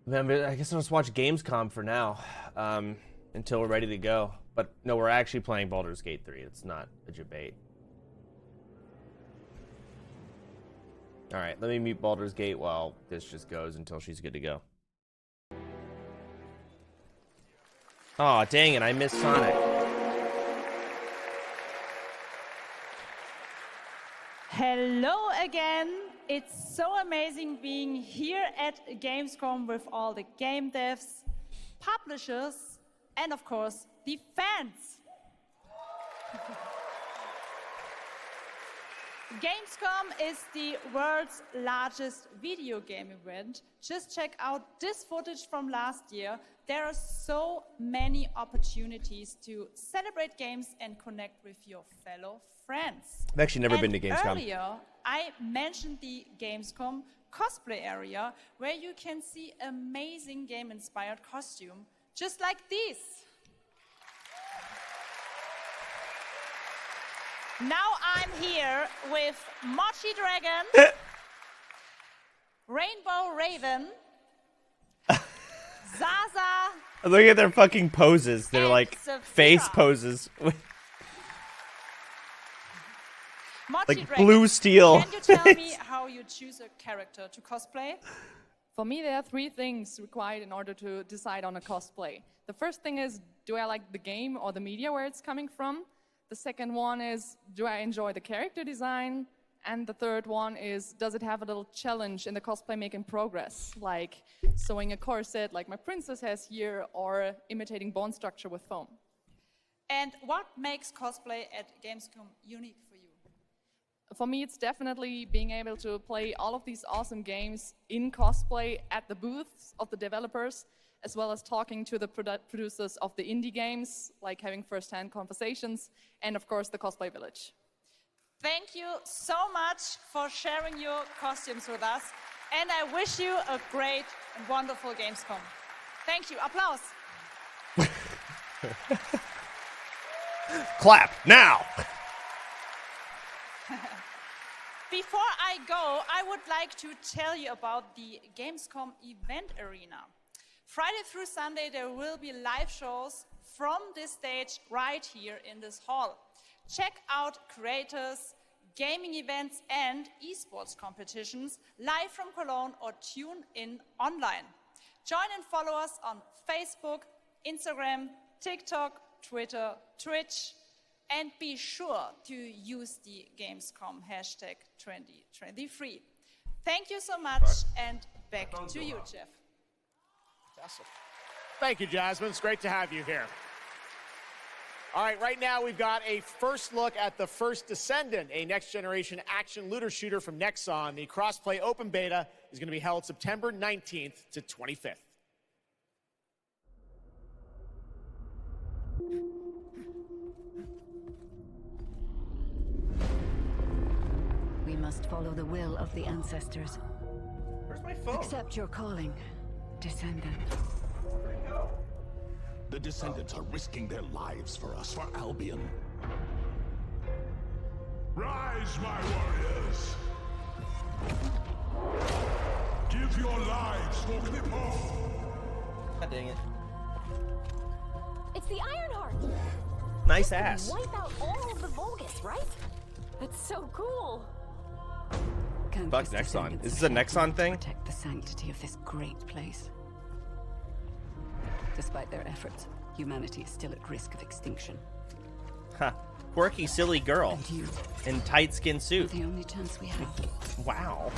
I guess I'll just watch Gamescom for now, until we're ready to go. But no, we're actually playing Baldur's Gate 3. It's not a debate. All right, let me mute Baldur's Gate while this just goes until she's good to go. Oh, dang it, I missed Sonic. Hello again. It's so amazing being here at Gamescom with all the game devs, publishers, and of course, the fans. Gamescom is the world's largest video game event. Just check out this footage from last year. There are so many opportunities to celebrate games and connect with your fellow friends. I've actually never been to Gamescom. Earlier, I mentioned the Gamescom cosplay area, where you can see amazing game-inspired costume, just like these. Now I'm here with Mochi Dragon, Rainbow Raven, Zaza. Look at their fucking poses. They're like Saphira. face poses. Mochi Like Dragon, blue steel. Can you tell me how you choose a character to cosplay? For me, there are three things required in order to decide on a cosplay. The first thing is, do I like the game or the media where it's coming from? The second one is, do I enjoy the character design? And the third one is, does it have a little challenge in the cosplay making progress? Like sewing a corset like my princess has here, or imitating bone structure with foam. And what makes cosplay at Gamescom unique for you? For me, it's definitely being able to play all of these awesome games in cosplay at the booths of the developers, as well as talking to the producers of the indie games, like having first-hand conversations, and of course, the cosplay village. Thank you so much for sharing your costumes with us, and I wish you a great and wonderful Gamescom. Thank you. Applause. Clap now. Before I go, I would like to tell you about the Gamescom event arena. Friday through Sunday, there will be live shows from this stage right here in this hall. Check out creators, gaming events, and esports competitions live from Cologne, or tune in online. Join and follow us on Facebook, Instagram, TikTok, Twitter, Twitch, and be sure to use the Gamescom hashtag 2023. Thank you so much, and back to you, Jeff. Fantastic. Thank you, Jasmine. It's great to have you here. All right, right now we've got a first look at the first Descendant, a next-generation action looter shooter from Nexon. The crossplay open beta is going to be held September 19th to 25th. We must follow the will of the ancestors. Where's my phone? Accept your calling, Descendant. Where'd it go? The Descendants are risking their lives for us, for Albion. Rise, my warriors! Give your lives for Epoch! God dang it. It's the Ironheart! Nice ass. Wipe out all of the Vulgus, right? That's so cool! Fuck Nexon. Is this a Nexon thing? Protect the sanctity of this great place. Despite their efforts, humanity is still at risk of extinction. Ha. Quirky, silly girl. And you, in tight skin suit. the only chance we have. Wow.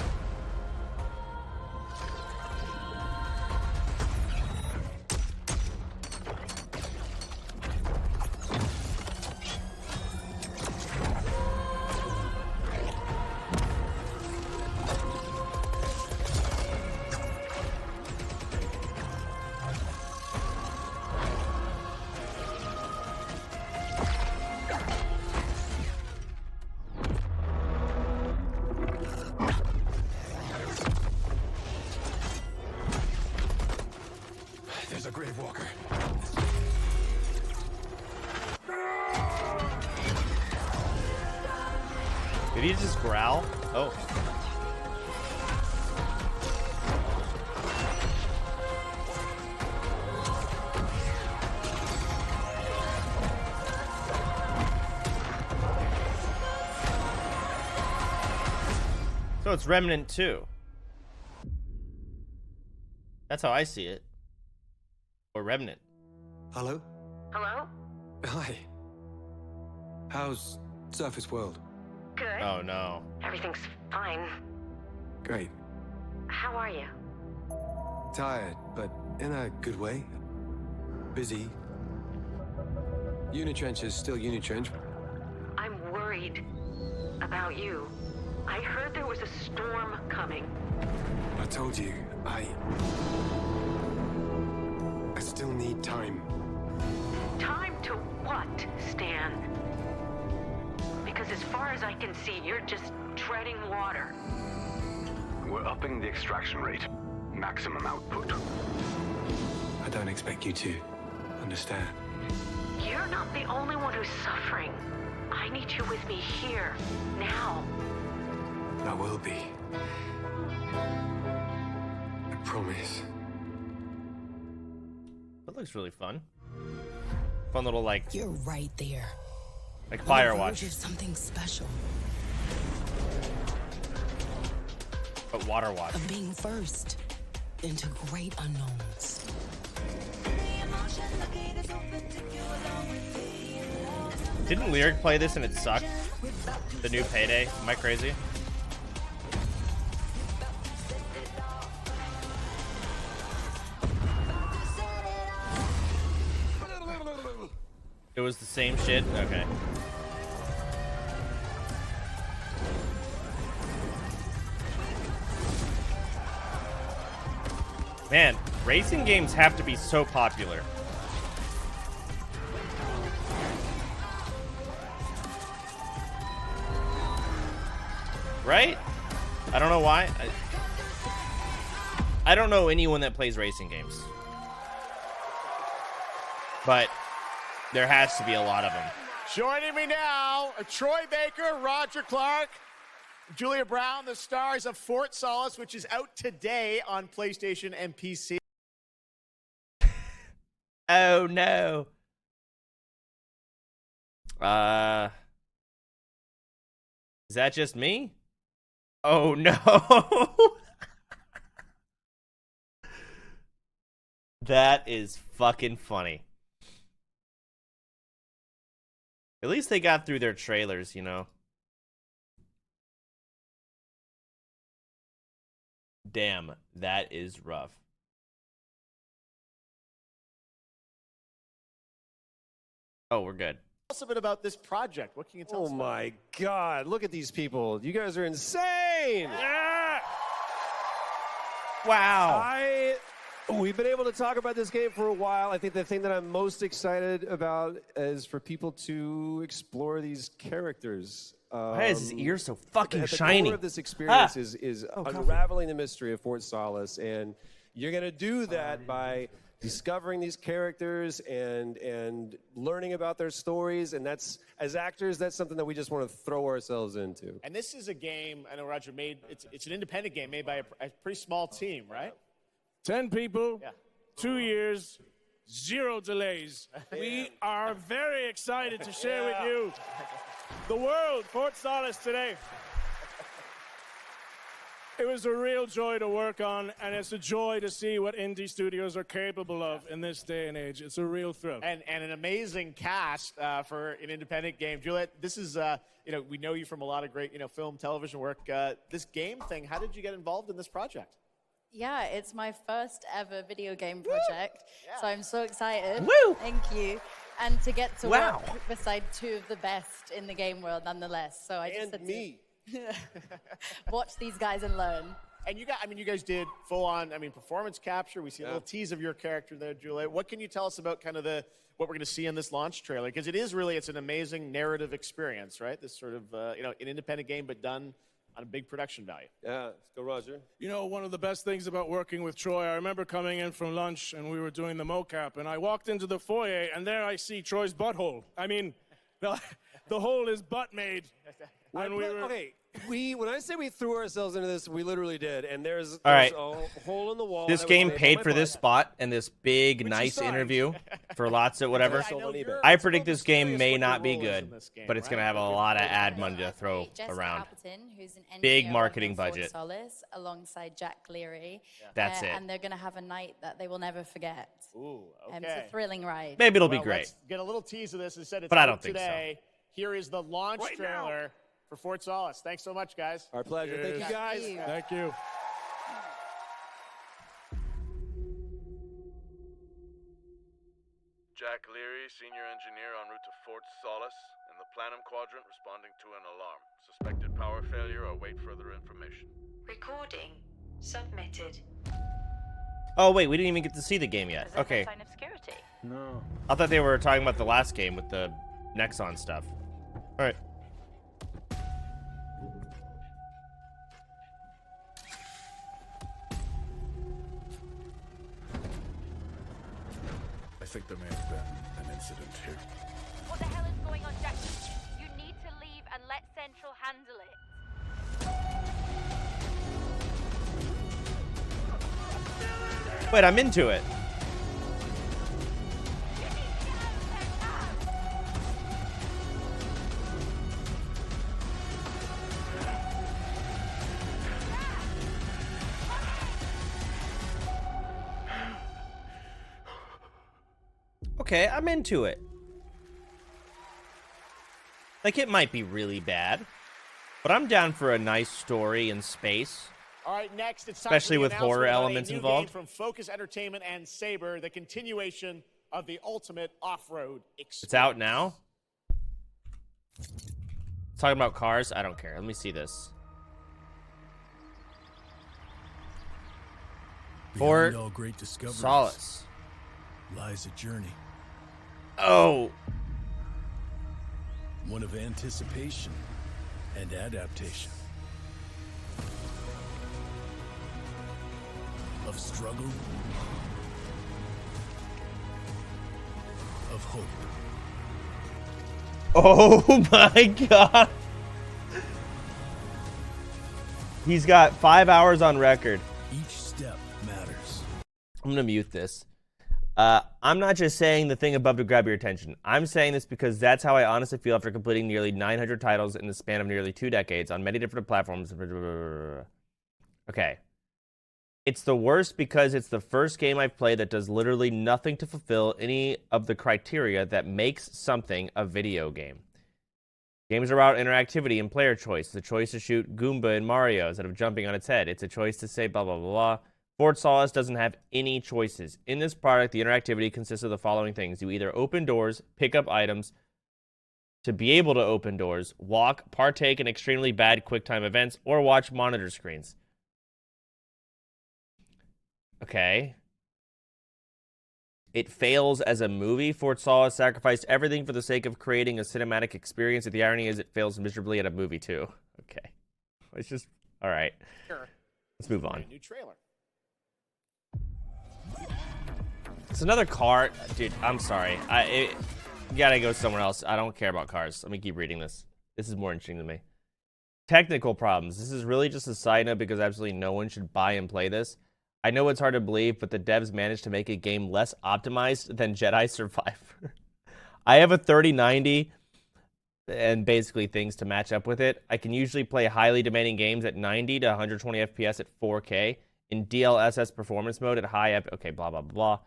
There's a grave walker. Did he just growl? Oh. So it's Remnant 2. That's how I see it. Or Remnant. Hello? Hello? Hi. How's Surface World? Good. Oh no. Everything's fine. Great. How are you? Tired, but in a good way. Busy. Unitrench is still Unitrench. I'm worried about you. I heard there was a storm coming. I told you, I still need time. Time to what, Stan? Because as far as I can see, you're just treading water. We're upping the extraction rate. Maximum output. I don't expect you to understand. You're not the only one who's suffering. I need you with me here, now. I will be. I promise. That looks really fun. Fun little like. You're right there. Like On the verge Firewatch. of something special. But Water Watch. Of being first into great unknowns. Didn't Lyric play this and it sucked? The new Payday? Am I crazy? It was the same shit? Okay. Man, racing games have to be so popular. Right? I don't know why. I don't know anyone that plays racing games. But there has to be a lot of them. Joining me now, Troy Baker, Roger Clark, Julia Brown, the stars of Fort Solace, which is out today on PlayStation and PC. Oh no. Is that just me? Oh no. That is fucking funny. At least they got through their trailers, you know. Damn, that is rough. Oh, we're good. Tell us a bit about this project. What can you tell us? Oh my God, look at these people. You guys are insane. Yeah! Wow. We've been able to talk about this game for a while. I think the thing that I'm most excited about is for people to explore these characters. Why is his ear so fucking at the shiny? core of this experience Ah. is Oh, unraveling the mystery of Fort Solace, and you're going to do that by discovering these characters and learning about their stories. And that's, as actors, that's something that we just want to throw ourselves into. And this is a game, I know Roger made, it's an independent game made by a pretty small team, right? 10 people, Yeah. 2 years, 0 delays. We are very excited to share with you the world, Fort Solace today. It was a real joy to work on, and it's a joy to see what indie studios are capable of in this day and age. It's a real thrill. And an amazing cast for an independent game. Juliet, this is, we know you from a lot of great, film, television work. This game thing, how did you get involved in this project? Yeah, it's my first ever video game project, so I'm so excited. Woo! Thank you. And to get to Wow. work beside two of the best in the game world nonetheless. So I just And had me. to watch these guys and learn. And you guys did full on, performance capture. We see a little tease of your character there, Juliet. What can you tell us about kind of what we're going to see in this launch trailer? Because it's an amazing narrative experience, right? This sort of, an independent game, but done on a big production value. Yeah, let's go, Roger. You know, one of the best things about working with Troy, I remember coming in from lunch and we were doing the mocap, and I walked into the foyer and there I see Troy's butthole. I mean, the hole is butt made. When we were... Okay, When I say we threw ourselves into this, we literally did. And there's right. a hole in the wall. This game paid for this spot and this big, nice interview for lots of whatever. I predict this game may not be good, but it's going to have a lot of ad money to throw around. Who's an Big engineer marketing on Fort budget. Solace, alongside Jack Leary. That's it. And they're going to have a night that they will never forget. Ooh, okay. It's a thrilling ride. Maybe it'll be great. Let's get a little tease of this. It said it's But I out don't think so. today. Here is the launch trailer for Fort Solace. Thanks so much, guys. Our pleasure. Thank you, guys. Thank you. Jack Leary, senior engineer en route to Fort Solace, in the Planum Quadrant, responding to an alarm. Suspected power failure, or await further information. Recording submitted. Oh, wait, we didn't even get to see the game yet. Okay. Sign of security. No. I thought they were talking about the last game with the Nexon stuff. All right. I think there may have been an incident here. What the hell is going on, Jack? You need to leave and let Central handle it. Wait, I'm into it. Okay, I'm into it. Like, it might be really bad, but I'm down for a nice story in space. All right, next, it's time Especially for the with horror announcement about elements a new involved. Game from Focus Entertainment and Saber, the continuation of the ultimate off-road experience. It's out now. Talking about cars? I don't care. Let me see this. Fort Beyond all great discoveries Solace lies a journey. Oh. One of anticipation and adaptation. Of struggle. Of hope. Oh my god. He's got 5 hours on record. Each step matters. I'm gonna mute this. I'm not just saying the thing above to grab your attention. I'm saying this because that's how I honestly feel after completing nearly 900 titles in the span of nearly 2 decades on many different platforms. Okay. It's the worst because it's the first game I've played that does literally nothing to fulfill any of the criteria that makes something a video game. Games are about interactivity and player choice. It's a choice to shoot Goomba in Mario instead of jumping on its head. It's a choice to say blah, blah, blah, blah. Fort Solace doesn't have any choices. In this product, the interactivity consists of the following things. You either open doors, pick up items to be able to open doors, walk, partake in extremely bad QuickTime events, or watch monitor screens. Okay. It fails as a movie. Fort Solace sacrificed everything for the sake of creating a cinematic experience. The irony is it fails miserably at a movie, too. Okay. It's just... All right. Sure. Let's move on. New trailer. It's another car. Dude, I'm sorry. You gotta go somewhere else. I don't care about cars. Let me keep reading this. This is more interesting to me. Technical problems. This is really just a side note because absolutely no one should buy and play this. I know it's hard to believe, but the devs managed to make a game less optimized than Jedi Survivor. I have a 3090 and basically things to match up with it. I can usually play highly demanding games at 90 to 120 FPS at 4K in DLSS performance mode at high okay, blah, blah, blah.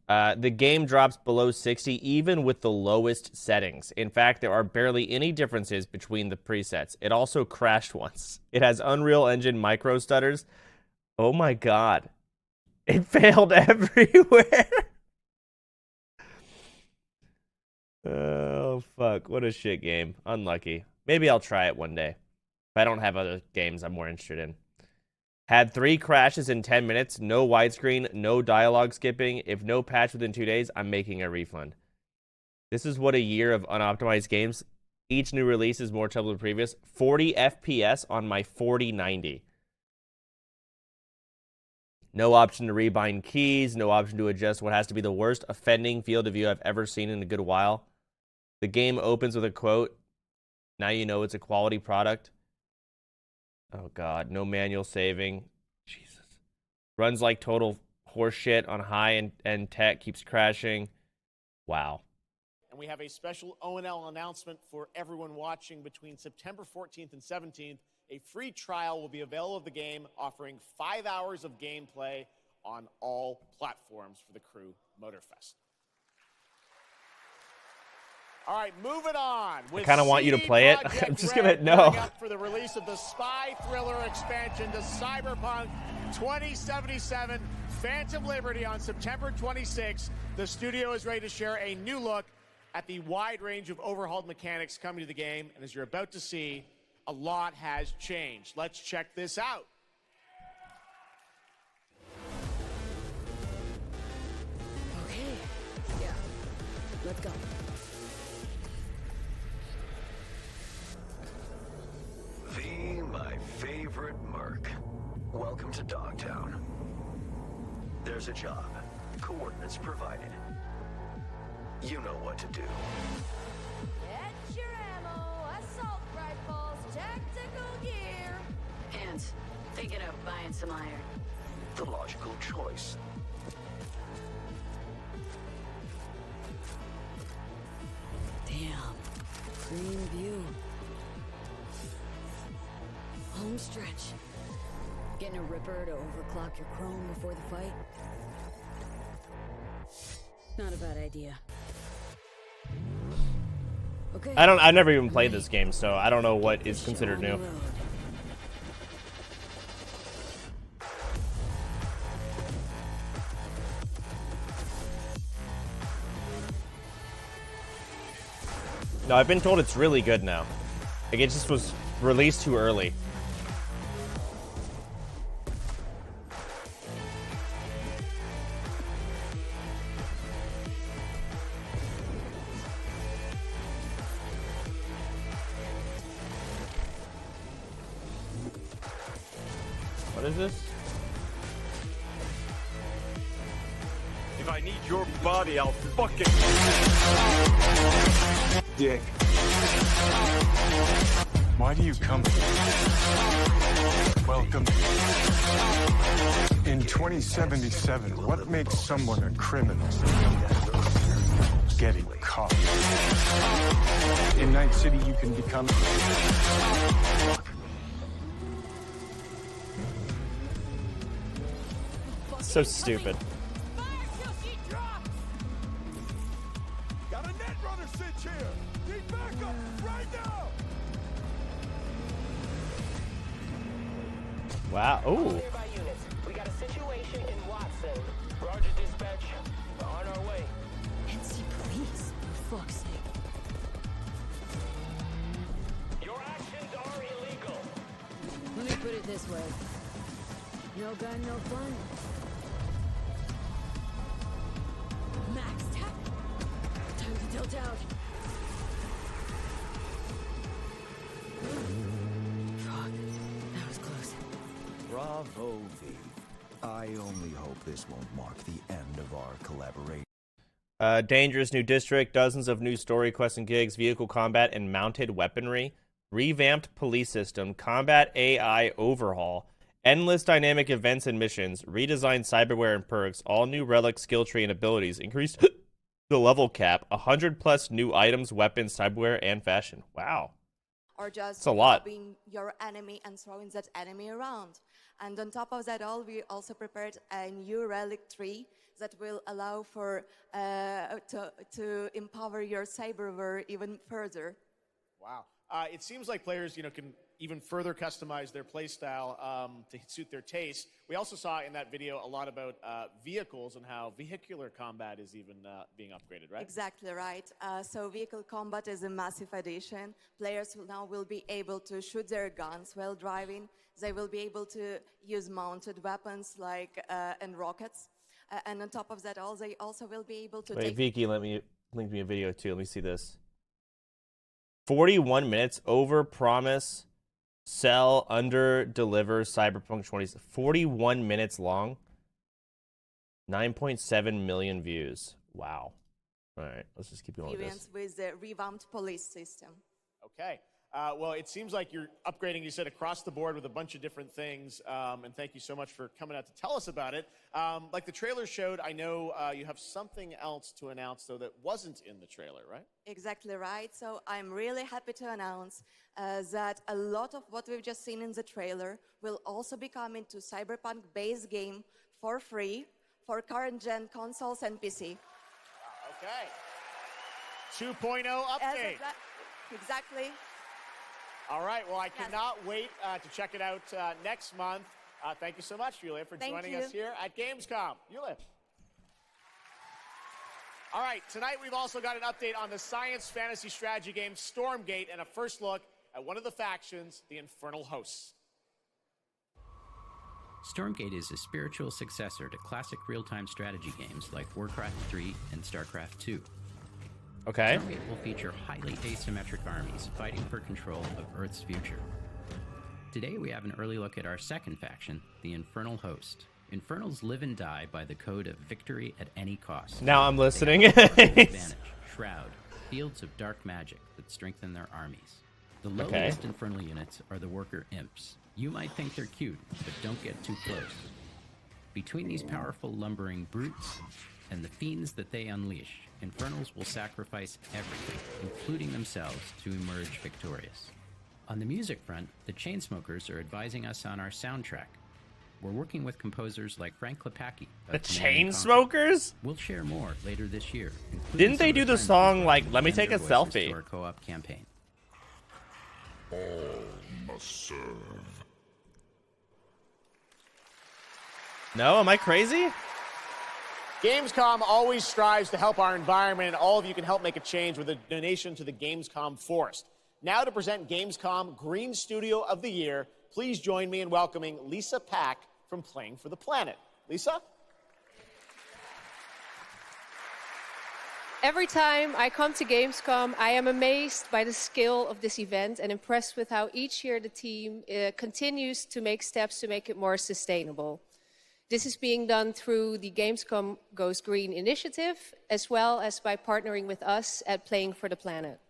The game drops below 60 even with the lowest settings. In fact, there are barely any differences between the presets. It also crashed once. It has Unreal Engine micro stutters. Oh my god. It failed everywhere. Oh, fuck. What a shit game. Unlucky. Maybe I'll try it one day. If I don't have other games I'm more interested in. Had 3 crashes in 10 minutes, no widescreen, no dialogue skipping. If no patch within 2 days, I'm making a refund. This is what a year of unoptimized games. Each new release is more trouble than previous. 40 FPS on my 4090. No option to rebind keys, no option to adjust what has to be the worst offending field of view I've ever seen in a good while. The game opens with a quote. Now you know it's a quality product. Oh god, no manual saving. Jesus. Runs like total horseshit on high-end tech, keeps crashing. Wow. And we have a special O&L announcement for everyone watching between September 14th and 17th. A free trial will be available of the game, offering 5 hours of gameplay on all platforms for the crew Motorfest. All right, moving on. I kind of want you to play it. I'm just gonna no. Up for the release of the spy thriller expansion to Cyberpunk 2077, Phantom Liberty on September 26th. The studio is ready to share a new look at the wide range of overhauled mechanics coming to the game, and as you're about to see, a lot has changed. Let's check this out. Okay, yeah, let's go. V, my favorite merc. Welcome to Dogtown. There's a job. Coordinates provided. You know what to do. Get your ammo, assault rifles, tactical gear. Hands, thinking of buying some iron. The logical choice. Damn, clean view. Home stretch. Getting a ripper to overclock your chrome before the fight? Not a bad idea. Okay. I've never even played this game, so I don't know what is considered new. No, I've been told it's really good now. Like, it just was released too early. What is this? If I need your body, I'll fucking... Dick. Why do you come here? Welcome. In 2077, what makes someone a criminal? Getting caught. In Night City, you can become... So stupid. Got a net runner cinch here. Need backup right now. Wow. Ooh. We got a situation in Watson. Roger, dispatch. We're on our way. NC police, for fuck's sake. Your actions are illegal. Let me put it this way. No gun, no fun. Max tech. Time to tilt out. Fuck. That was close. Bravo, V. I only hope this won't mark the end of our collaboration. Dangerous new district, dozens of new story quests and gigs, vehicle combat and mounted weaponry, revamped police system, combat AI overhaul, endless dynamic events and missions, redesigned cyberware and perks, all new relic skill tree and abilities, increased the level cap, 100+ new items, weapons, cyberware, and fashion. Wow. Or just it's a lot. being your enemy and throwing that enemy around. And on top of that all, we also prepared a new relic tree that will allow for to empower your cyberware even further. Wow. It seems like players, can even further customize their playstyle to suit their taste. We also saw in that video a lot about vehicles and how vehicular combat is even being upgraded, right? Exactly right. So vehicle combat is a massive addition. Players will be able to shoot their guns while driving. They will be able to use mounted weapons like and rockets. And on top of that, they also will be able to Wait, Vicky, let me link me a video too. Let me see this. 41 minutes, over promise, sell, under deliver, Cyberpunk 20. 41 minutes long. 9.7 million views. Wow. All right, let's just keep going with this. With the revamped police system. Okay. Well, it seems like you're upgrading, you said, across the board with a bunch of different things. And thank you so much for coming out to tell us about it. Like the trailer showed, I know you have something else to announce, though, that wasn't in the trailer, right? Exactly right. So I'm really happy to announce that a lot of what we've just seen in the trailer will also be coming to Cyberpunk base game for free for current-gen consoles and PC. Okay. 2.0 update. Exactly. All right. Well, I cannot wait to check it out next month. Thank you so much, Yulia, for joining us here at Gamescom. Yulia. All right. Tonight, we've also got an update on the science fantasy strategy game Stormgate and a first look at one of the factions, the Infernal Hosts. Stormgate is a spiritual successor to classic real-time strategy games like Warcraft 3 and StarCraft 2. Okay. Stormgate will feature highly asymmetric armies fighting for control of Earth's future. Today we have an early look at our second faction, the Infernal Host. Infernals live and die by the code of victory at any cost. Now I'm listening. Advantage, Shroud, fields of dark magic that strengthen their armies. The lowliest Infernal units are the Worker Imps. You might think they're cute, but don't get too close. Between these powerful lumbering brutes and the fiends that they unleash, Infernals will sacrifice everything, including themselves, to emerge victorious. On the music front, the Chainsmokers are advising us on our soundtrack. We're working with composers like Frank Klepacki. The Chainsmokers? We'll share more later this year. Didn't they do the song like "Let Me Take a Selfie"? Our co-op campaign. All must serve. No, am I crazy? Gamescom always strives to help our environment, and all of you can help make a change with a donation to the Gamescom Forest. Now to present Gamescom Green Studio of the Year, please join me in welcoming Lisa Pack from Playing for the Planet. Lisa? Every time I come to Gamescom, I am amazed by the scale of this event and impressed with how each year the team continues to make steps to make it more sustainable. This is being done through the Gamescom Goes Green initiative, as well as by partnering with us at Playing for the Planet.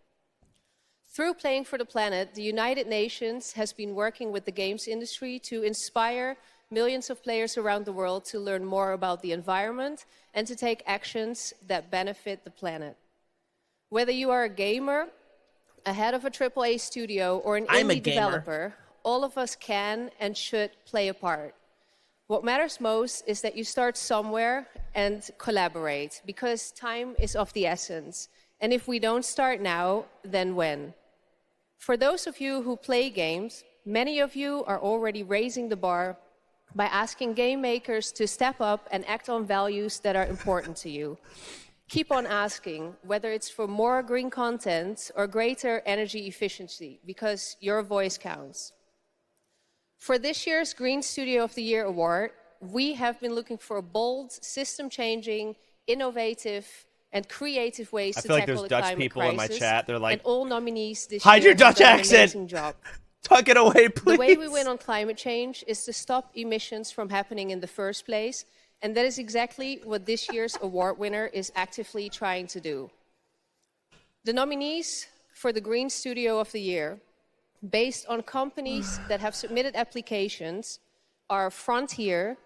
Through Playing for the Planet, the United Nations has been working with the games industry to inspire millions of players around the world to learn more about the environment and to take actions that benefit the planet. Whether you are a gamer, a head of a AAA studio, or an indie developer, all of us can and should play a part. What matters most is that you start somewhere and collaborate, because time is of the essence. And if we don't start now, then when? For those of you who play games, many of you are already raising the bar by asking game makers to step up and act on values that are important to you. Keep on asking, whether it's for more green content or greater energy efficiency, because your voice counts. For this year's Green Studio of the Year award, we have been looking for bold, system-changing, innovative, and creative ways to tackle the climate crisis. I feel like there's Dutch people in my chat. They're like, and all nominees this hide year your Dutch have done an accent. amazing job. Tuck it away, please. The way we win on climate change is to stop emissions from happening in the first place, and that is exactly what this year's award winner is actively trying to do. The nominees for the Green Studio of the Year, based on companies that have submitted applications, are Frontier,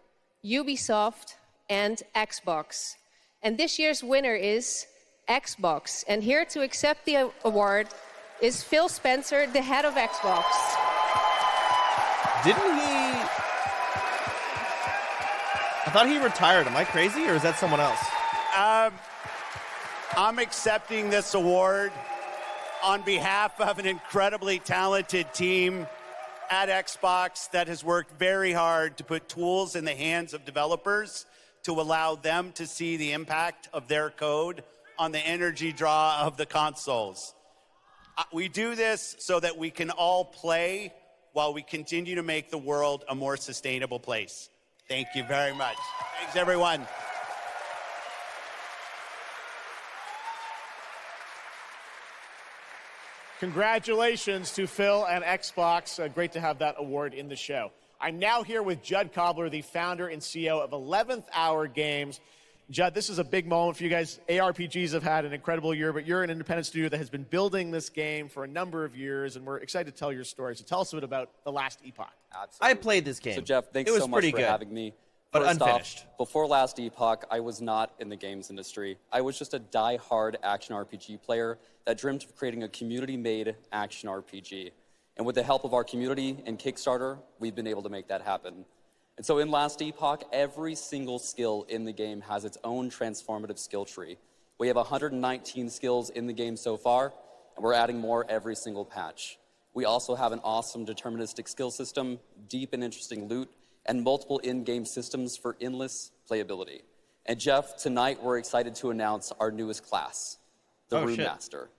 Ubisoft, and Xbox. And this year's winner is Xbox. And here to accept the award is Phil Spencer, the head of Xbox. Didn't he? I thought he retired. Am I crazy, or is that someone else? I'm accepting this award on behalf of an incredibly talented team at Xbox that has worked very hard to put tools in the hands of developers to allow them to see the impact of their code on the energy draw of the consoles. We do this so that we can all play while we continue to make the world a more sustainable place. Thank you very much. Thanks, everyone. Congratulations to Phil and Xbox. Great to have that award in the show. I'm now here with Judd Cobbler, the founder and CEO of 11th Hour Games. Judd, this is a big moment for you guys. ARPGs have had an incredible year, but you're an independent studio that has been building this game for a number of years, and we're excited to tell your story. So tell us a bit about The Last Epoch. Absolutely. I played this game. So Jeff, thanks it was so much pretty for good, having me. but First unfinished. Off, before Last Epoch, I was not in the games industry. I was just a die-hard action RPG player that dreamt of creating a community-made action RPG. And with the help of our community and Kickstarter, we've been able to make that happen. And so in Last Epoch, every single skill in the game has its own transformative skill tree. We have 119 skills in the game so far, and we're adding more every single patch. We also have an awesome deterministic skill system, deep and interesting loot, and multiple in-game systems for endless playability. And Jeff, tonight we're excited to announce our newest class, the Rune Master.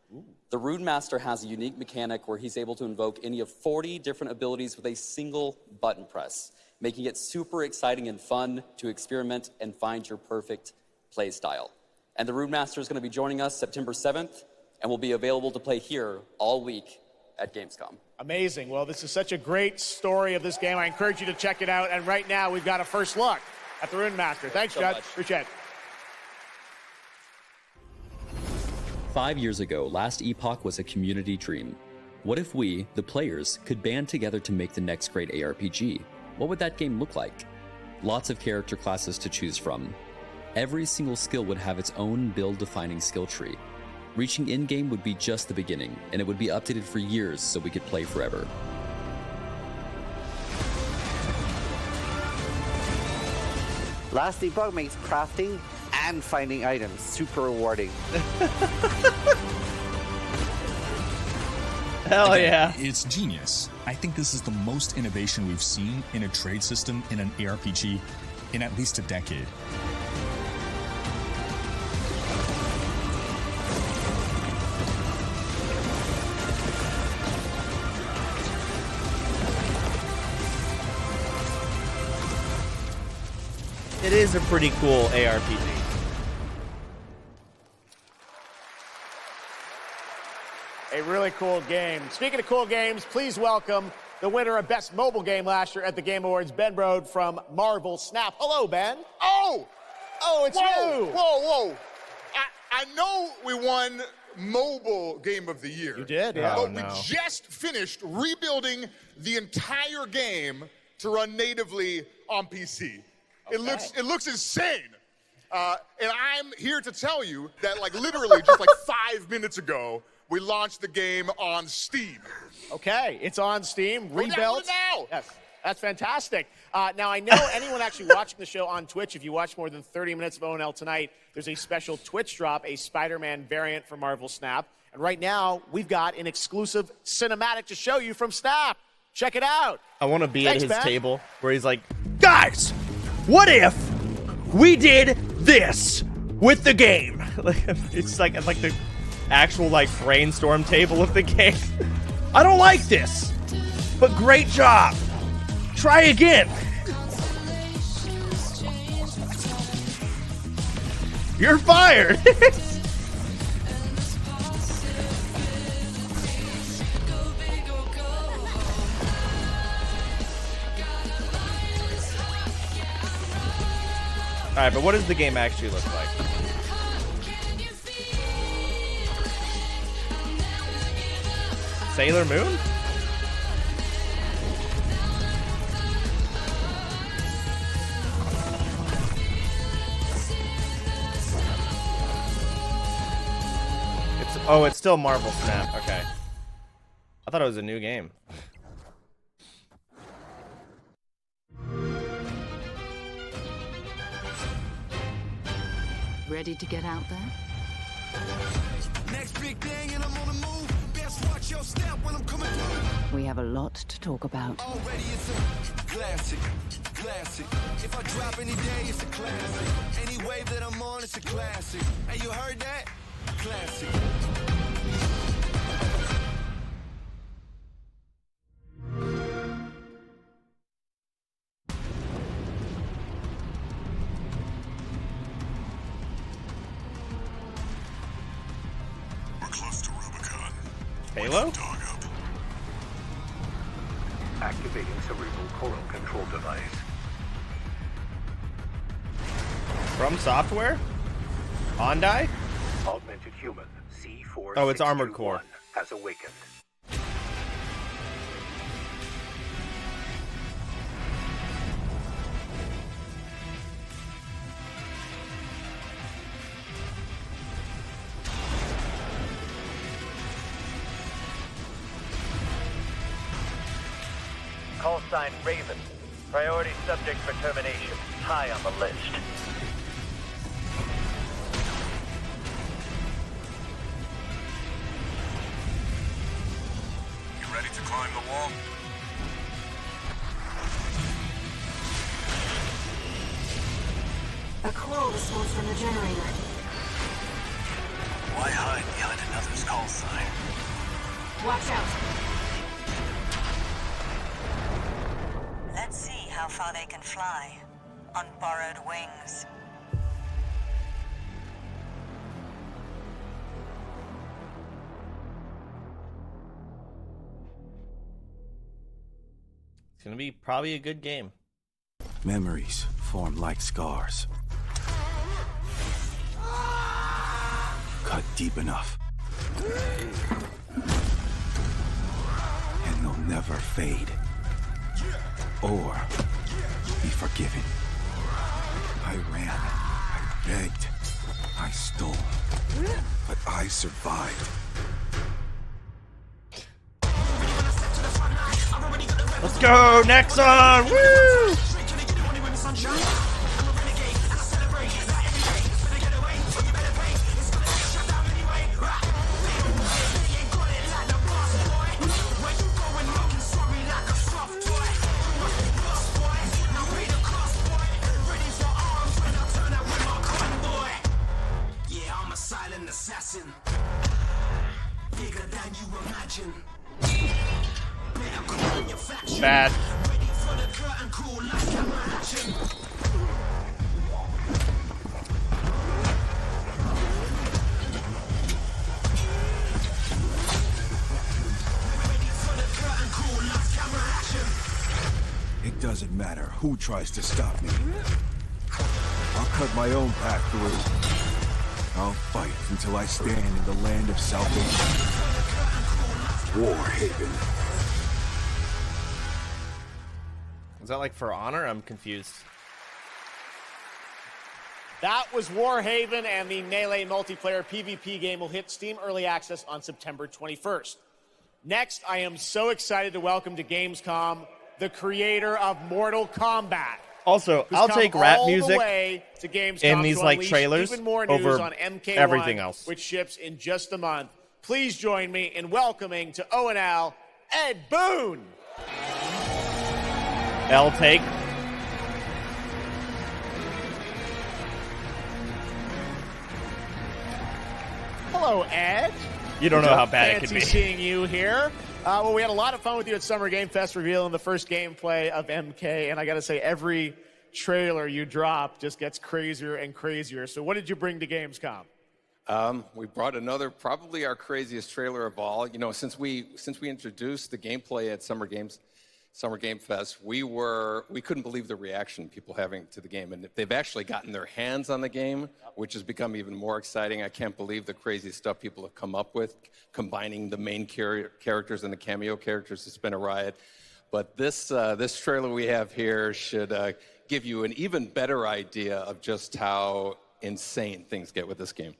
The Rune Master has a unique mechanic where he's able to invoke any of 40 different abilities with a single button press, making it super exciting and fun to experiment and find your perfect play style. And the Rune Master is going to be joining us September 7th and will be available to play here all week at Gamescom. Amazing. Well, this is such a great story of this game. I encourage you to check it out. And right now, we've got a first look at the Rune Master. Thanks, Judd. Appreciate it. 5 years ago, Last Epoch was a community dream. What if we, the players, could band together to make the next great ARPG? What would that game look like? Lots of character classes to choose from. Every single skill would have its own build-defining skill tree. Reaching in-game would be just the beginning, and it would be updated for years so we could play forever. Last Epoch makes crafting and finding items super rewarding. Hell yeah. It's genius. I think this is the most innovation we've seen in a trade system in an ARPG in at least a decade. It is a pretty cool ARPG. A really cool game. Speaking of cool games, please welcome the winner of Best Mobile Game last year at the Game Awards, Ben Brode from Marvel Snap. Hello, Ben. Oh, it's whoa, you. Whoa. I know we won Mobile Game of the Year. You did, yeah. But we just finished rebuilding the entire game to run natively on PC. Okay. It looks insane. And I'm here to tell you that, like, literally just like 5 minutes ago, we launched the game on Steam. Okay, it's on Steam, rebuilt. Download it now. Yes, that's fantastic. Now, I know anyone actually watching the show on Twitch, if you watch more than 30 minutes of ONL tonight, there's a special Twitch drop, a Spider-Man variant for Marvel Snap. And right now, we've got an exclusive cinematic to show you from Snap. Check it out. I want to be Thanks, at his Ben. table where he's like, guys, what if we did this with the game? It's like the actual like brainstorm table of the game. I don't like this, but great job. Try again. You're fired. All right, but what does the game actually look like? Sailor Moon? It's still Marvel Snap. Okay. I thought it was a new game. Ready to get out there? Next big thing and I'm on the move. Best watch your step when I'm coming through. We have a lot to talk about. Already it's a classic. If I drop any day, it's a classic. Any wave that I'm on, it's a classic. And you heard that? Classic. Halo? Activating cerebral coral control device. From Software? Ondai? Augmented human C4. Oh, it's Armored Core. Has awakened. Call sign Raven. Priority subject for termination. High on the list. You ready to climb the wall? A call response from the generator. Why hide behind another's call sign? Watch out. Let's see how far they can fly on borrowed wings. It's gonna be probably a good game. Memories form like scars. Cut deep enough. And they'll never fade. Or be forgiven. I ran. I begged. I stole. But I survived. Let's go, Nexon! Woo! Bad. It doesn't matter who tries to stop me. I'll cut my own path through. I'll fight until I stand in the land of salvation. Warhaven. Is that like For Honor? I'm confused. That was Warhaven, and the Melee multiplayer PvP game will hit Steam Early Access on September 21st. Next, I am so excited to welcome to Gamescom the creator of Mortal Kombat. Also, I'll take rap music to Gamescom in these like trailers even more news over on MK1, everything else, which ships in just a month. Please join me in welcoming to ONL Ed Boon. L take. Hello, Ed. You don't know how bad it could be. Fancy seeing you here. Well, we had a lot of fun with you at Summer Game Fest revealing the first gameplay of MK, and I got to say, every trailer you drop just gets crazier and crazier. So what did you bring to Gamescom? We brought another, probably our craziest trailer of all. You know, since we introduced the gameplay at Summer Game Fest, we couldn't believe the reaction people having to the game, and they've actually gotten their hands on the game, which has become even more exciting. I can't believe the crazy stuff people have come up with, combining the main characters and the cameo characters. It's been a riot. But this trailer we have here should give you an even better idea of just how insane things get with this game.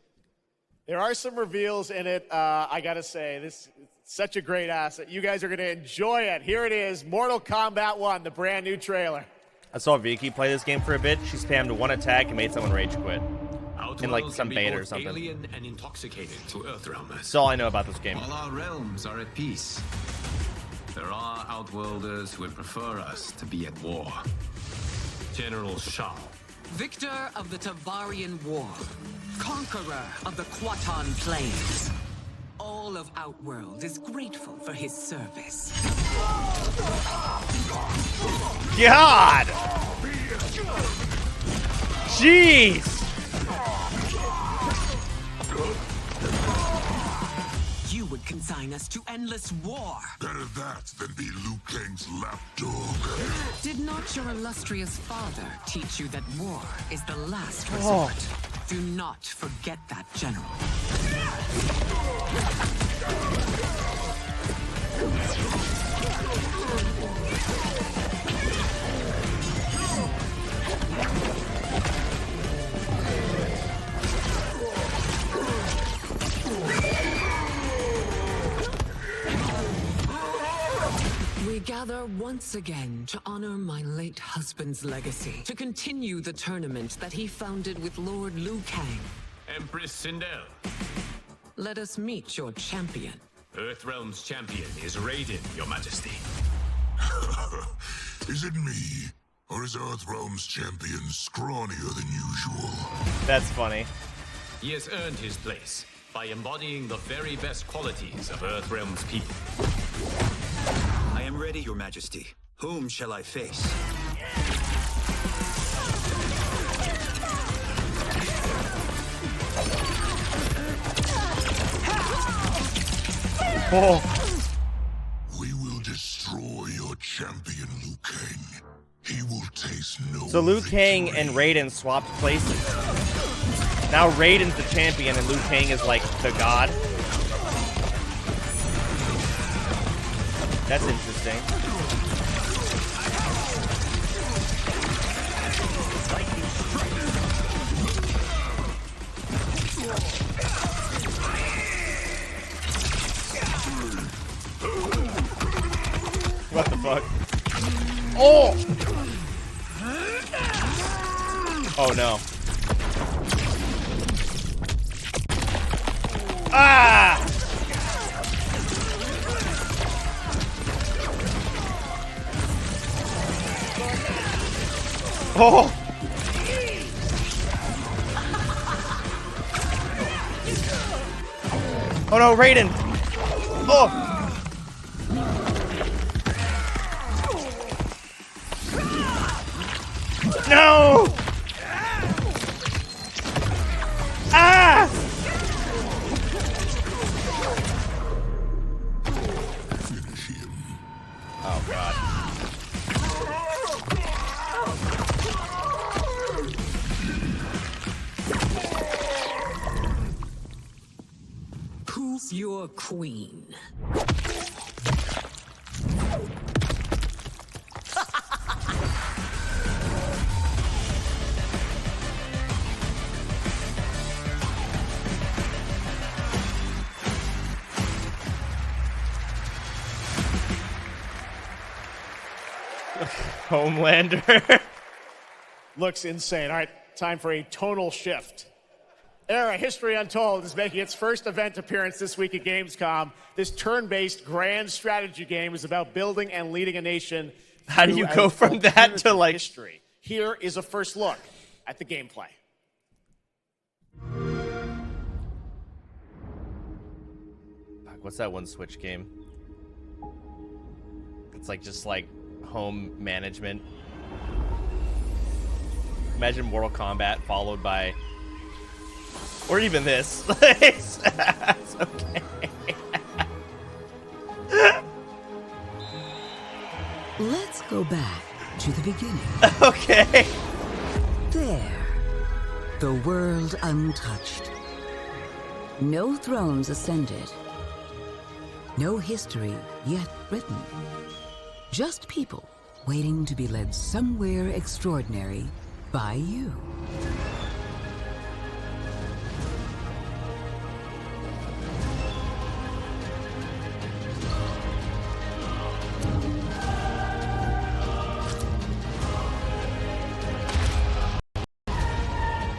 There are some reveals in it. I got to say, this is such a great asset. You guys are going to enjoy it. Here it is, Mortal Kombat 1, the brand new trailer. I saw Vicky play this game for a bit. She spammed one attack and made someone rage quit. In like some beta or something. Alien and intoxicated to Earthrealmers. That's all I know about this game. All our realms are at peace. There are Outworlders who would prefer us to be at war. General Shao. Victor of the Tavarian War. Conqueror of the Quatan Plains. All of Outworld is grateful for his service. God! Jeez! You would consign us to endless war. Better that than be Liu Kang's lapdog. Did not your illustrious father teach you that war is the last resort? Do not forget that, General. We gather once again to honor my late husband's legacy, to continue the tournament that he founded with Lord Liu Kang. Empress Sindel. Let us meet your champion. Earthrealm's champion is Raiden, Your Majesty. Is it me? Or is Earthrealm's champion scrawnier than usual? That's funny. He has earned his place by embodying the very best qualities of Earthrealm's people. I am ready, Your Majesty. Whom shall I face? Oh. We will destroy your champion, Liu Kang. He will taste no So Liu Kang and Raiden swapped places. Now Raiden's the champion and Liu Kang is like the god. That's interesting. What the fuck? Oh! Oh no. Ah! Oh! Oh no, Raiden! Oh! No! Ah! Finish him. Oh god. Who's your queen? Homelander. Looks insane. All right, time for a tonal shift. Era History Untold is making its first event appearance this week at Gamescom. This turn-based grand strategy game is about building and leading a nation. How do you go from that to like history? Here is a first look at the gameplay. What's that one Switch game? It's like just like home management. Imagine Mortal Kombat followed by, or even this. It's okay. Let's go back to the beginning. Okay. There. The world untouched. No thrones ascended. No history yet written. Just people waiting to be led somewhere extraordinary by you.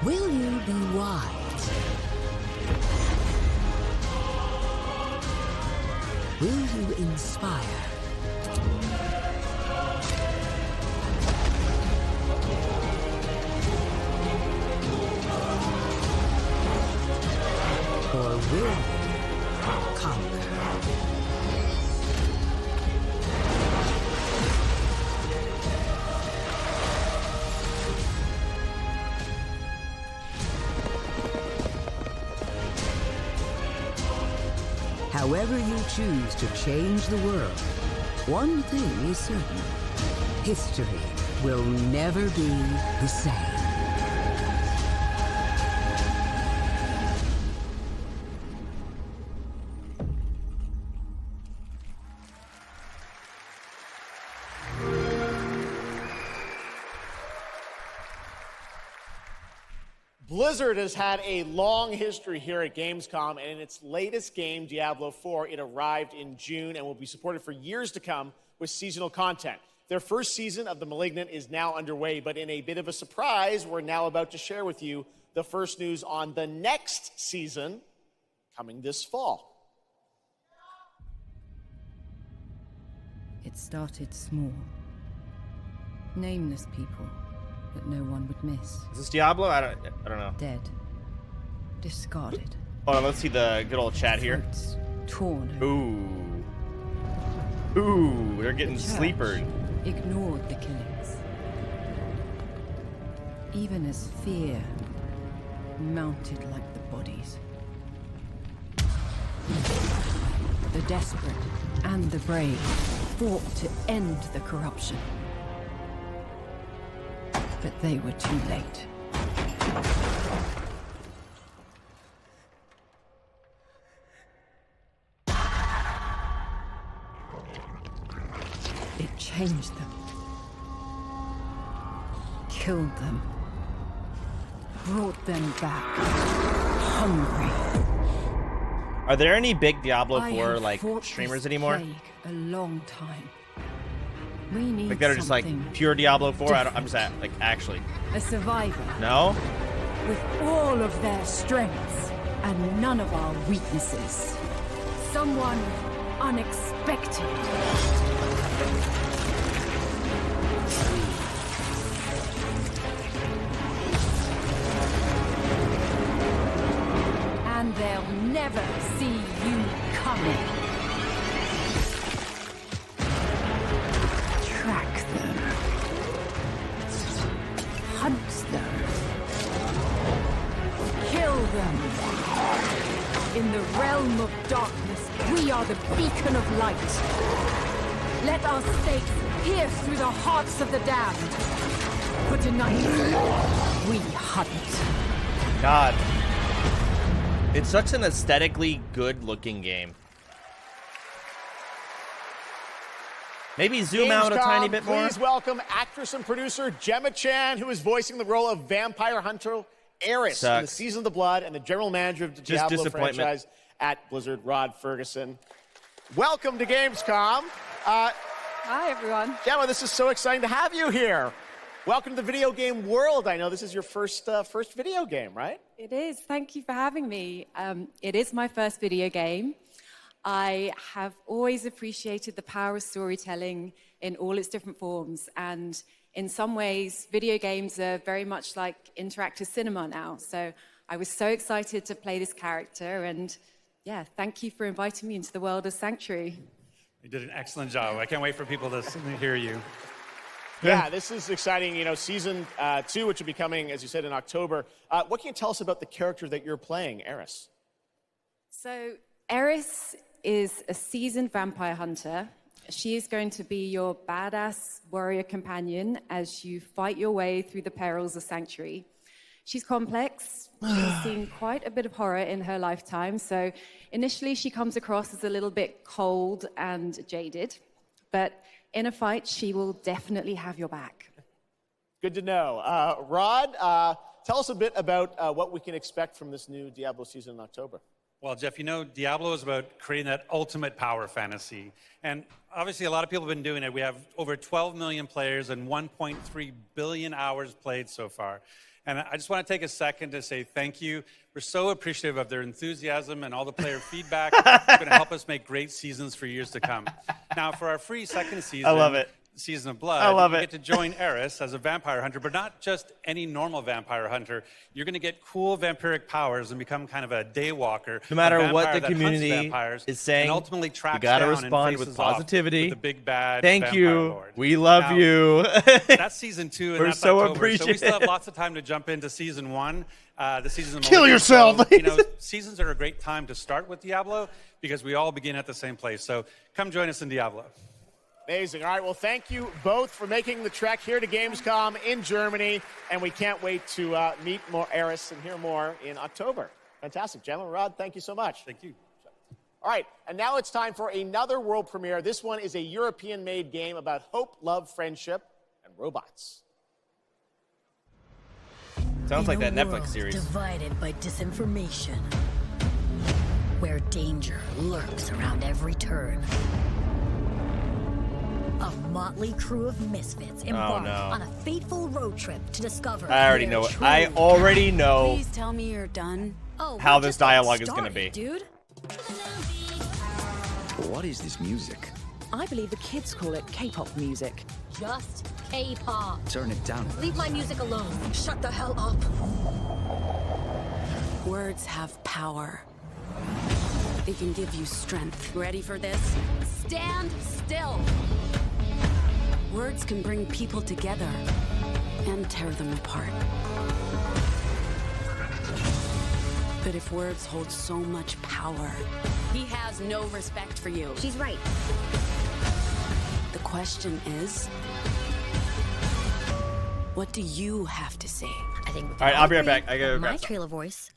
Will you be wise? Will you inspire? Or will you conquer? However you choose to change the world, one thing is certain. History will never be the same. Blizzard has had a long history here at Gamescom, and in its latest game, Diablo 4, it arrived in June and will be supported for years to come with seasonal content. Their first season of The Malignant is now underway, but in a bit of a surprise, we're now about to share with you the first news on the next season coming this fall. It started small. Nameless people that no one would miss. Is this Diablo? I don't know. Dead. Discarded. Hold on, let's see the good old chat here. Throats torn. Ooh, they're getting The church sleepered. ignored the killings. Even as fear mounted like the bodies. The desperate and the brave fought to end the corruption. But they were too late. It changed them. Killed them. Brought them back. Hungry. Are there any big Diablo I 4 have like fought streamers this anymore? plague a long time. We need Like that are just like something pure Diablo 4? I'm different. just at, like actually. A survivor. No? With all of their strengths and none of our weaknesses. Someone unexpected. And they'll never see you coming. Track them. Hunt them. Kill them. In the realm of darkness, we are the beacon of light. Let our stakes pierce through the hearts of the damned. For tonight, we hunt. God. It's such an aesthetically good-looking game. Maybe zoom out a tiny bit more. Please welcome actress and producer Gemma Chan, who is voicing the role of vampire hunter Eris in the Season of the Blood, and the general manager of the Just Diablo disappointment. franchise at Blizzard, Rod Ferguson. Welcome to Gamescom. Hi, everyone. Gemma, this is so exciting to have you here. Welcome to the video game world. I know this is your first video game, right? It is. Thank you for having me. It is my first video game. I have always appreciated the power of storytelling in all its different forms. And in some ways, video games are very much like interactive cinema now. So I was so excited to play this character. And yeah, thank you for inviting me into the world of Sanctuary. You did an excellent job. I can't wait for people to hear you. Yeah, this is exciting. You know, season 2, which will be coming, as you said, in October. What can you tell us about the character that you're playing, Eris? So Eris is a seasoned vampire hunter. She is going to be your badass warrior companion as you fight your way through the perils of Sanctuary. She's complex. She's seen quite a bit of horror in her lifetime. So initially she comes across as a little bit cold and jaded. But in a fight, she will definitely have your back. Good to know. Rod, tell us a bit about what we can expect from this new Diablo season in October. Well, Jeff, you know, Diablo is about creating that ultimate power fantasy. And obviously, a lot of people have been doing it. We have over 12 million players and 1.3 billion hours played so far. And I just want to take a second to say thank you. We're so appreciative of their enthusiasm and all the player feedback. It's going to help us make great seasons for years to come. Now, for our free second season, I love it. Season of Blood, I love you it. get to join Eris as a vampire hunter, but not just any normal vampire hunter. You're going to get cool vampiric powers and become kind of a daywalker. No matter a what vampire the that hunts community vampires is saying, and ultimately tracks you gotta down respond and with faces off positivity. with the big bad Thank vampire you. lord. We love Now, you. That's season 2, and We're that's so October. So we appreciative. still have lots of time to jump into season 1. The season of Kill yourself. So, you know, seasons are a great time to start with Diablo because we all begin at the same place. So come join us in Diablo. Amazing. All right, well, thank you both for making the trek here to Gamescom in Germany, and we can't wait to meet more Eris and hear more in October. Fantastic. Gentlemen, Rod, thank you so much. Thank you. All right, and now it's time for another world premiere. This one is a European-made game about hope, love, friendship, and robots. Sounds like that In a Netflix world series. divided by disinformation, where danger lurks around every turn. A motley crew of misfits embark on a fateful road trip to discover. I already know it. I already know Please tell me you're done. Oh, how we're this just getting dialogue is going to started, be. dude. What is this music? I believe the kids call it K-pop music. Just K-pop. Turn it down. Leave my music alone. Shut the hell up. Words have power. They can give you strength. Ready for this? Stand still. Words can bring people together and tear them apart. But if words hold so much power, He has no respect for you. She's right. the question is, what do you have to say? I think. All right, I'll be right back. I gotta My grab some. trailer voice.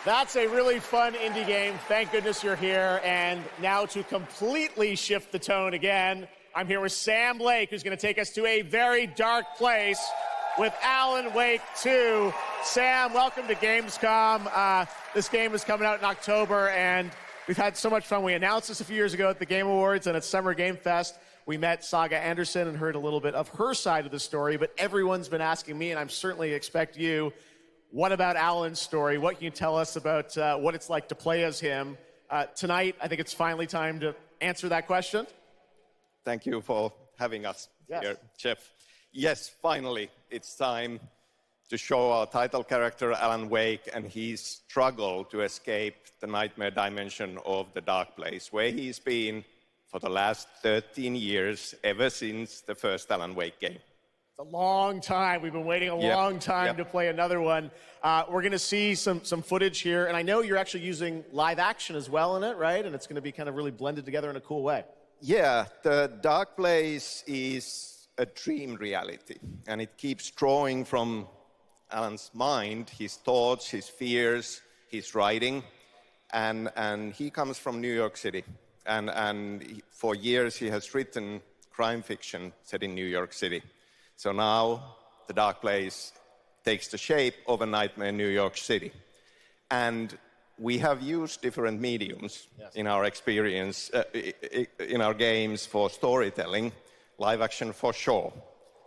That's a really fun indie game. Thank goodness you're here. And now to completely shift the tone again, I'm here with Sam Lake, who's going to take us to a very dark place with Alan Wake 2. Sam, welcome to Gamescom. This game is coming out in October, and we've had so much fun. We announced this a few years ago at the Game Awards and at Summer Game Fest. We met Saga Anderson and heard a little bit of her side of the story, but everyone's been asking me, and I'm certainly expect you, what about Alan's story? What can you tell us about what it's like to play as him? Tonight, I think it's finally time to answer that question. Thank you for having us here, Jeff. Yes, finally, it's time to show our title character, Alan Wake, and his struggle to escape the nightmare dimension of the dark place, where he's been for the last 13 years, ever since the first Alan Wake game. It's a long time. We've been waiting a long time to play another one. We're going to see some footage here, and I know you're actually using live action as well in it, right? And it's going to be kind of really blended together in a cool way. Yeah, the dark place is a dream reality, and it keeps drawing from Alan's mind, his thoughts, his fears, his writing, and he comes from New York City, and for years he has written crime fiction set in New York City. So now the dark place takes the shape of a nightmare in New York City. And we have used different mediums in our experience, in our games for storytelling, live action for sure.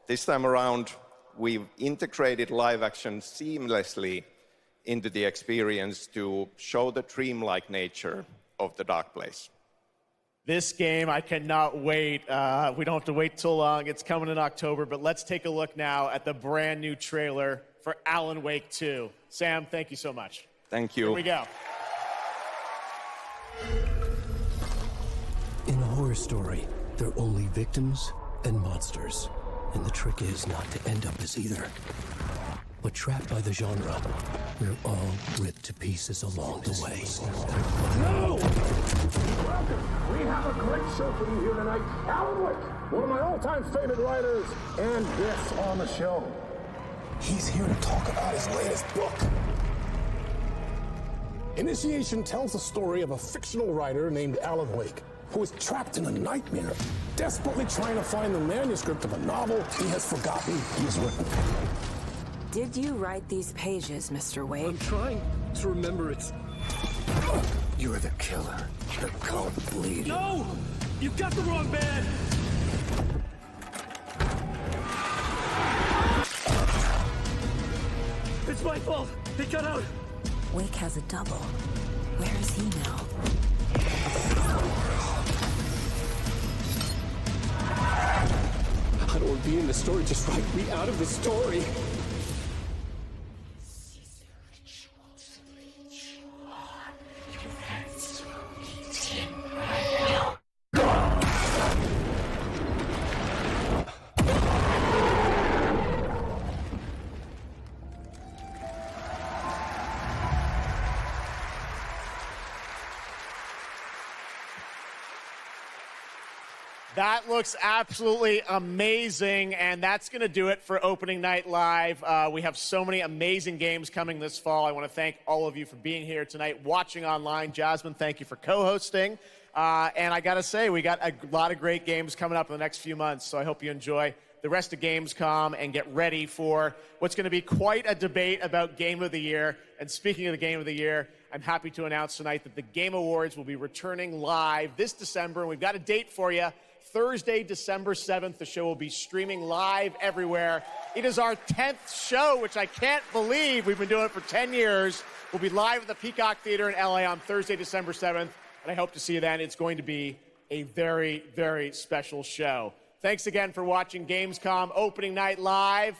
This time around, we've integrated live action seamlessly into the experience to show the dreamlike nature of the dark place. This game, I cannot wait. We don't have to wait too long. It's coming in October, but let's take a look now at the brand new trailer for Alan Wake 2. Sam, thank you so much. Thank you. Here we go. horror story, they're only victims and monsters. And the trick is not to end up as either. But trapped by the genre, we're all ripped to pieces along the way. No! Welcome! We have a great show for you here tonight. Alan Wake, one of my all-time favorite writers, and guests on the show. He's here to talk about his latest book. Initiation tells the story of a fictional writer named Alan Wake, who is trapped in a nightmare, desperately trying to find the manuscript of a novel he has forgotten he's written. Did you write these pages, Mr. Wake? I'm trying to remember it. You're the killer. The code bleeding. No! You've got the wrong bed! It's my fault! He got out! Wake has a double. Where is he now? I don't want to be in the story, just write me out of the story. That looks absolutely amazing, and that's going to do it for Opening Night Live. We have so many amazing games coming this fall. I want to thank all of you for being here tonight, watching online. Jasmine, thank you for co-hosting. And I got to say, we got a lot of great games coming up in the next few months, so I hope you enjoy the rest of Gamescom and get ready for what's going to be quite a debate about Game of the Year. And speaking of the Game of the Year, I'm happy to announce tonight that the Game Awards will be returning live this December, and we've got a date for you. Thursday, December 7th, the show will be streaming live everywhere. It is our 10th show, which I can't believe. We've been doing it for 10 years. We'll be live at the Peacock Theater in LA on Thursday, December 7th, and I hope to see you then. It's going to be a very, very special show. Thanks again for watching Gamescom Opening Night Live.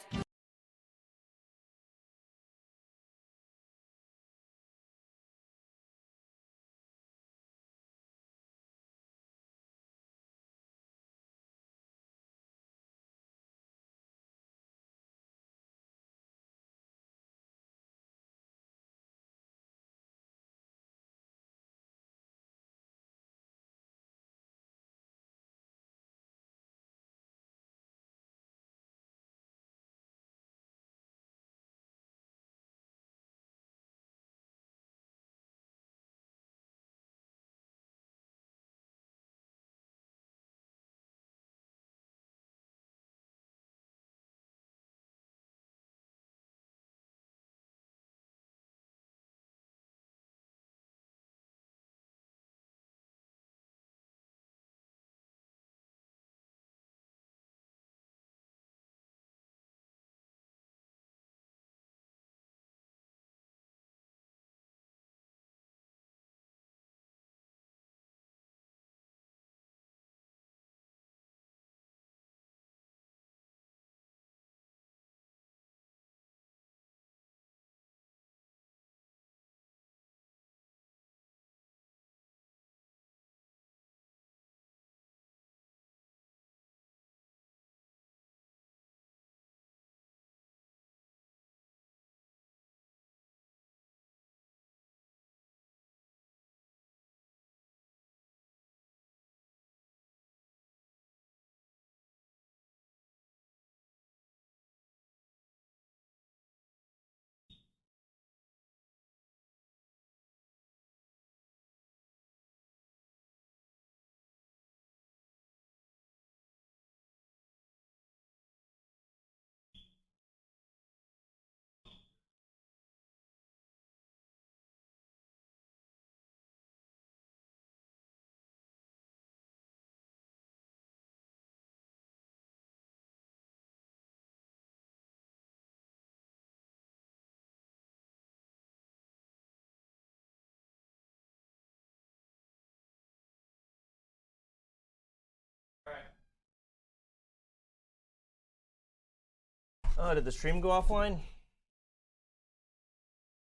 Oh, did the stream go offline?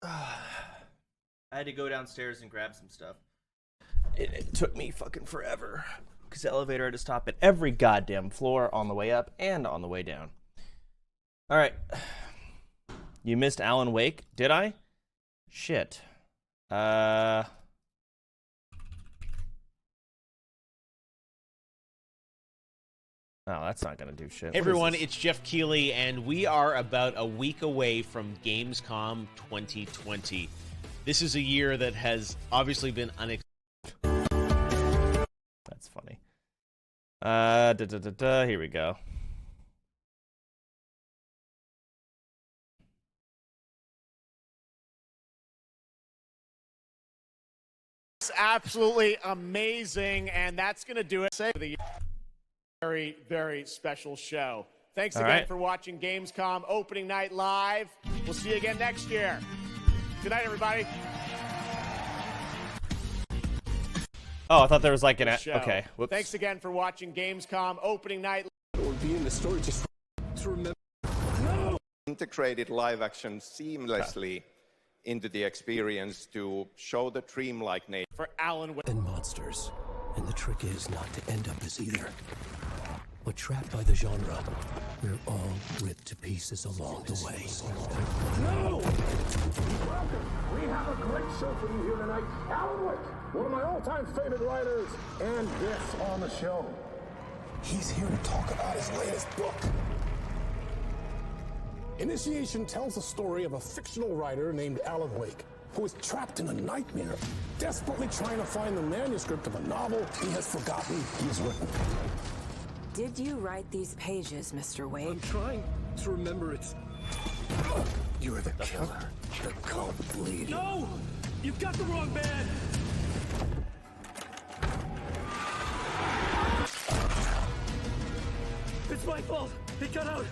I had to go downstairs and grab some stuff. It took me fucking forever. because the elevator had to stop at every goddamn floor on the way up and on the way down. All right. You missed Alan Wake, did I? Shit. Oh, that's not gonna do shit. Hey everyone, it's Jeff Keighley, and we are about a week away from Gamescom 2020. This is a year that has obviously been unexpected. That's funny. Here we go. It's absolutely amazing, and that's going to do it for the very, very special show. Thanks again for watching Gamescom opening night live. We'll see you again next year. Good night, everybody. Oh, I thought there was like an... Okay. Whoops. Thanks again for watching Gamescom opening night. It would be in the story just to remember. No! Integrated live action seamlessly into the experience to show the dreamlike nature. For Alan and monsters. And the trick is not to end up as either. But trapped by the genre, we're all ripped to pieces along the way. No! Welcome. We have a great show for you here tonight. Alan Wake, one of my all-time favorite writers, and this on the show. He's here to talk about his latest book. Initiation tells the story of a fictional writer named Alan Wake, who is trapped in a nightmare, desperately trying to find the manuscript of a novel he has forgotten he's written. Did you write these pages, Mr. Wake? I'm trying to remember it's... You're the killer. The cult leader. No! You've got the wrong man! It's my fault! It got out!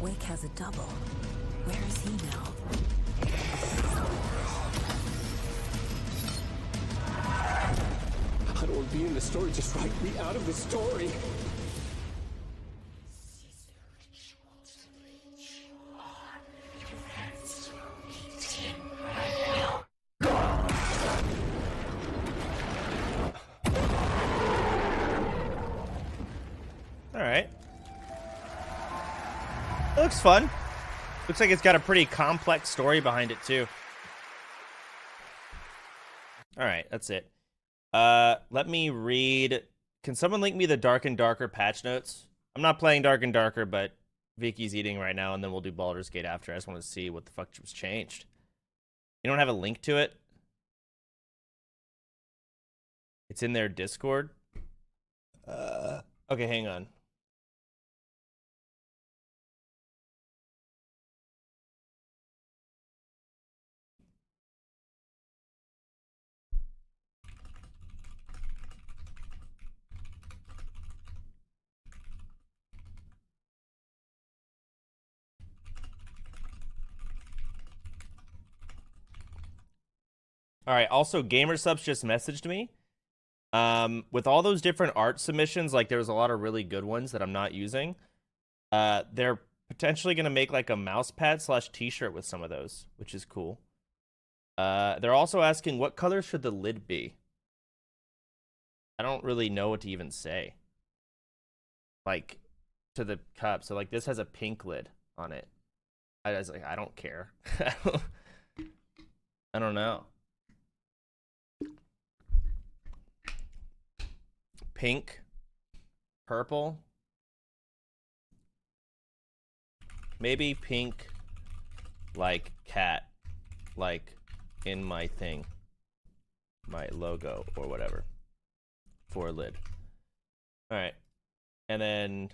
Wake has a double. Where is he now? I don't want to be in the story. Just write me out of the story. All right. It looks fun. Looks like it's got a pretty complex story behind it too. All right, that's it. Let me read. Can someone link me the Dark and Darker patch notes? I'm not playing Dark and Darker, but Vicky's eating right now, and then we'll do Baldur's Gate after. I just want to see what the fuck was changed. You don't have a link to it? It's in their Discord? Okay, hang on. All right, also GamerSubs just messaged me. With all those different art submissions, like there's a lot of really good ones that I'm not using. They're potentially going to make like a mouse pad / t-shirt with some of those, which is cool. They're also asking what color should the lid be? I don't really know what to even say. Like to the cup. So like this has a pink lid on it. I was like, I don't care. I don't know. Pink, purple, maybe pink, like cat, like in my thing, my logo or whatever, for a lid. All right, and then